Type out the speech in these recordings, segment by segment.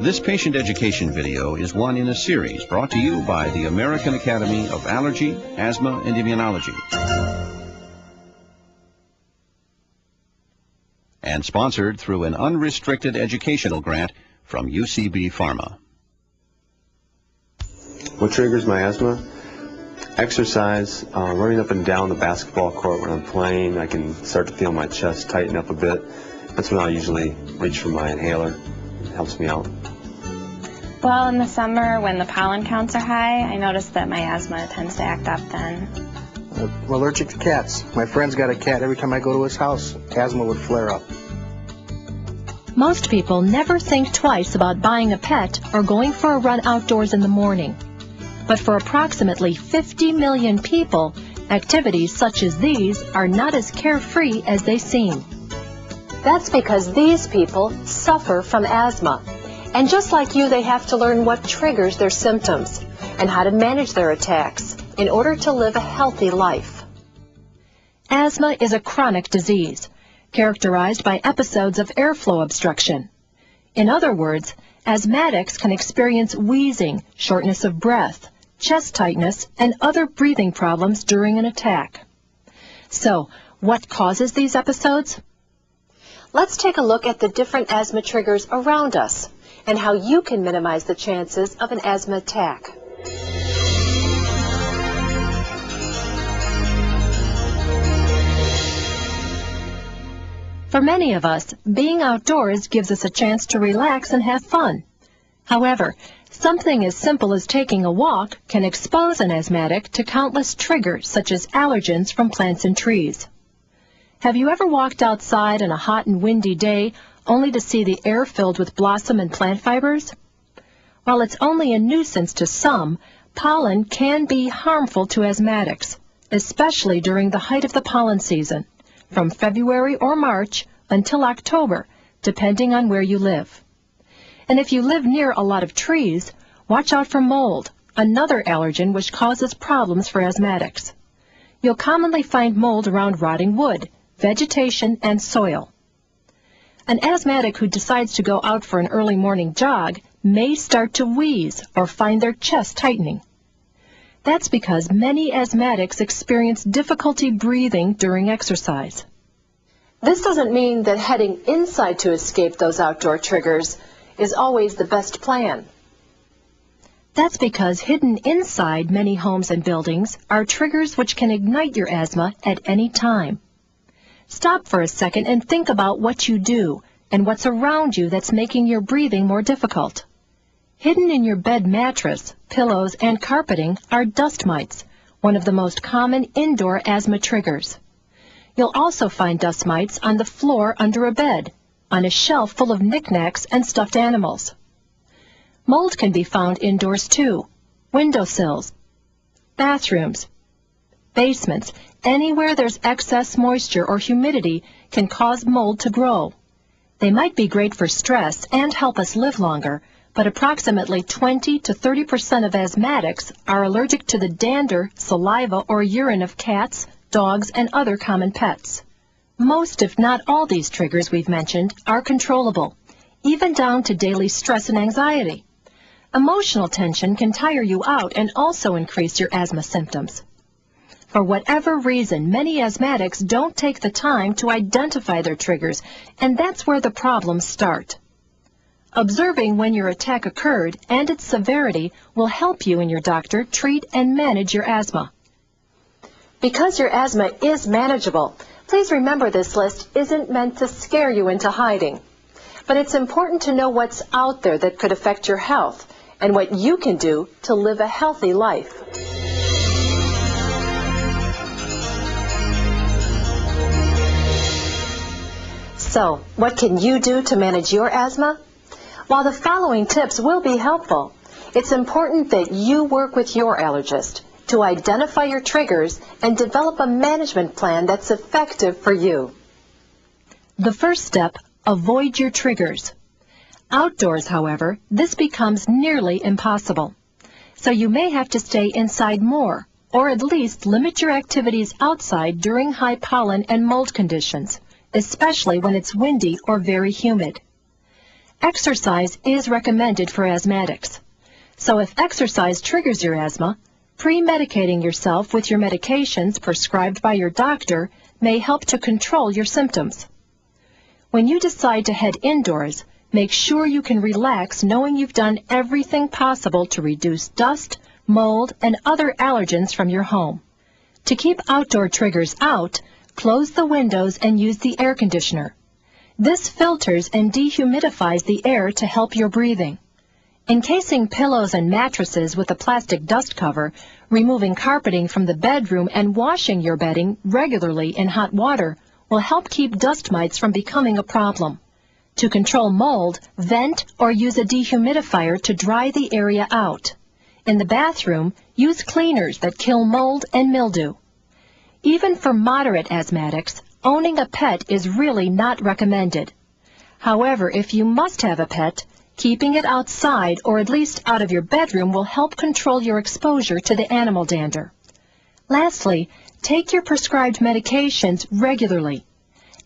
This patient education video is one in a series brought to you by the American Academy of Allergy, Asthma, and Immunology, and sponsored through an unrestricted educational grant from UCB Pharma. What triggers my asthma? Exercise, running up and down the basketball court when I'm playing. I can start to feel my chest tighten up a bit. That's when I usually reach for my inhaler. It helps me out. Well, in the summer when the pollen counts are high, I notice that my asthma tends to act up then. I'm allergic to cats. My friend's got a cat. Every time I go to his house, asthma would flare up. Most people never think twice about buying a pet or going for a run outdoors in the morning. But for approximately 50 million people, activities such as these are not as carefree as they seem. That's because these people suffer from asthma. And just like you, they have to learn what triggers their symptoms and how to manage their attacks in order to live a healthy life. Asthma is a chronic disease characterized by episodes of airflow obstruction. In other words, asthmatics can experience wheezing, shortness of breath, chest tightness, and other breathing problems during an attack. So, what causes these episodes? Let's take a look at the different asthma triggers around us and how you can minimize the chances of an asthma attack. For many of us, being outdoors gives us a chance to relax and have fun. However, something as simple as taking a walk can expose an asthmatic to countless triggers such as allergens from plants and trees. Have you ever walked outside on a hot and windy day only to see the air filled with blossom and plant fibers? While it's only a nuisance to some, pollen can be harmful to asthmatics, especially during the height of the pollen season, from February or March until October, depending on where you live. And if you live near a lot of trees, watch out for mold, another allergen which causes problems for asthmatics. You'll commonly find mold around rotting wood, vegetation, and soil. An asthmatic who decides to go out for an early morning jog may start to wheeze or find their chest tightening. That's because many asthmatics experience difficulty breathing during exercise. This doesn't mean that heading inside to escape those outdoor triggers is always the best plan. That's because hidden inside many homes and buildings are triggers which can ignite your asthma at any time. Stop for a second and think about what you do and what's around you that's making your breathing more difficult. Hidden in your bed mattress, pillows, and carpeting are dust mites, one of the most common indoor asthma triggers. You'll also find dust mites on the floor under a bed, on a shelf full of knickknacks and stuffed animals. Mold can be found indoors too, windowsills, bathrooms, basements. Anywhere there's excess moisture or humidity can cause mold to grow. They might be great for stress and help us live longer, but approximately 20 to 30% of asthmatics are allergic to the dander, saliva, or urine of cats, dogs, and other common pets. Most, if not all, these triggers we've mentioned are controllable, even down to daily stress and anxiety. Emotional tension can tire you out and also increase your asthma symptoms. For whatever reason, many asthmatics don't take the time to identify their triggers, and that's where the problems start. Observing when your attack occurred and its severity will help you and your doctor treat and manage your asthma. Because your asthma is manageable, please remember this list isn't meant to scare you into hiding. But it's important to know what's out there that could affect your health and what you can do to live a healthy life. So, what can you do to manage your asthma? While the following tips will be helpful, it's important that you work with your allergist to identify your triggers and develop a management plan that's effective for you. The first step, avoid your triggers. Outdoors, however, this becomes nearly impossible. So you may have to stay inside more, or at least limit your activities outside during high pollen and mold conditions, especially when it's windy or very humid. exercise is recommended for asthmatics. So if exercise triggers your asthma, pre-medicating yourself with your medications prescribed by your doctor may help to control your symptoms. When you decide to head indoors, make sure you can relax knowing you've done everything possible to reduce dust, mold, and other allergens from your home. To keep outdoor triggers out, close the windows and use the air conditioner. This filters and dehumidifies the air to help your breathing. Encasing pillows and mattresses with a plastic dust cover, removing carpeting from the bedroom, and washing your bedding regularly in hot water will help keep dust mites from becoming a problem. To control mold, vent or use a dehumidifier to dry the area out. In the bathroom, use cleaners that kill mold and mildew. Even for moderate asthmatics, owning a pet is really not recommended. However, if you must have a pet, keeping it outside or at least out of your bedroom will help control your exposure to the animal dander. Lastly, take your prescribed medications regularly.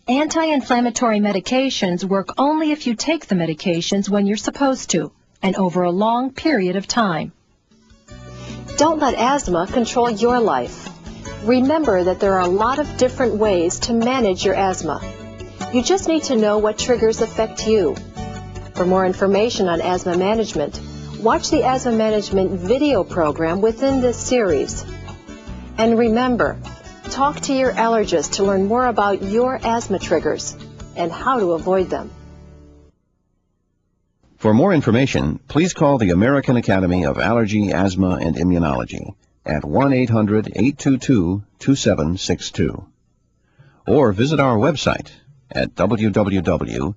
Anti-inflammatory medications work only if you take the medications when you're supposed to, and over a long period of time. Don't let asthma control your life. Remember that there are a lot of different ways to manage your asthma. You just need to know what triggers affect you. For more information on asthma management, watch the asthma management video program within this series. And remember, talk to your allergist to learn more about your asthma triggers and how to avoid them. For more information, please call the American Academy of Allergy, Asthma, and Immunology at 1-800-822-2762. Or visit our website at www.aaai.org.